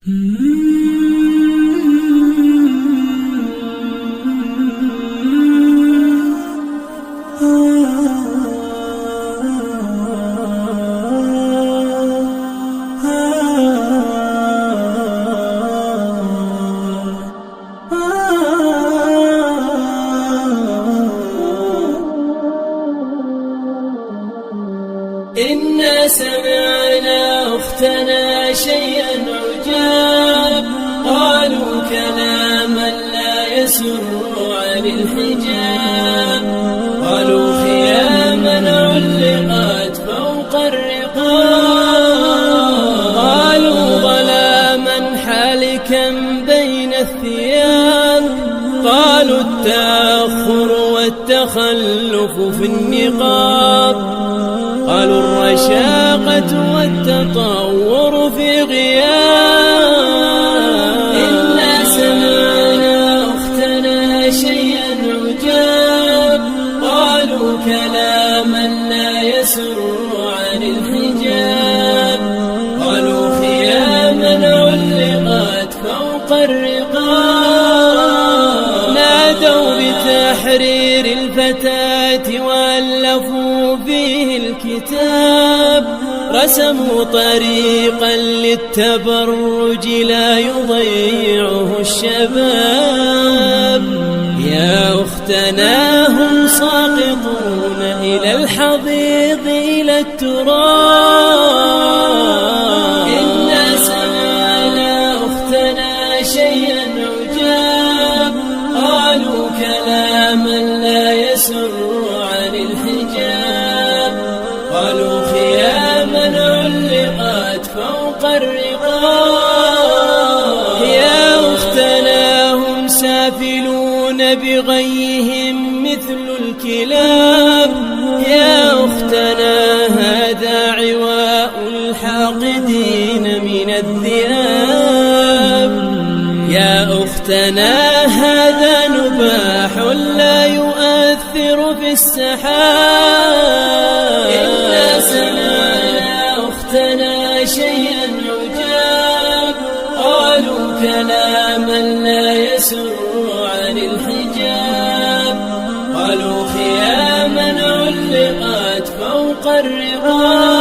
إنا سمعنا أختنا شيئا عجاب، قالوا كلاما لا يسر عن الحجاب، قالوا خياما علقت فوق الرقاب، قالوا ظلاما حالكا بين الثياب، قالوا التأخر والتخلف في النقاب، قالوا الرشاقة والتطور في غياب. إنا سمعنا أختنا شيئا عجاب، قالوا كلاما لا يسر عن الحجاب، قالوا خياما علقت فوق الرقاب، نادوا بتحرير الفتاة وألفوا فيه الكتاب، رسموا طريقا للتبرج لا يضيعه الشباب. يا أختنا هم ساقطون إلى الحضيض إلى التراب. إنا سمعنا أختنا شيئا عجاب، قالوا كلاما لا يسر عن الحجاب، قالوا خياما علقت فوق الرقاب. يا أختنا هم سافلون بغيهم مثل الكلاب، يا أختنا هذا عواء الحاقدين من الذئاب، يا أختنا هذا نباح لا يؤثر في السحاب. إنا سمعنا أختنا شيئا عجاب، قالوا كلاما لا يسر عن الحجاب، قالوا خياما علقت فوق الرقاب.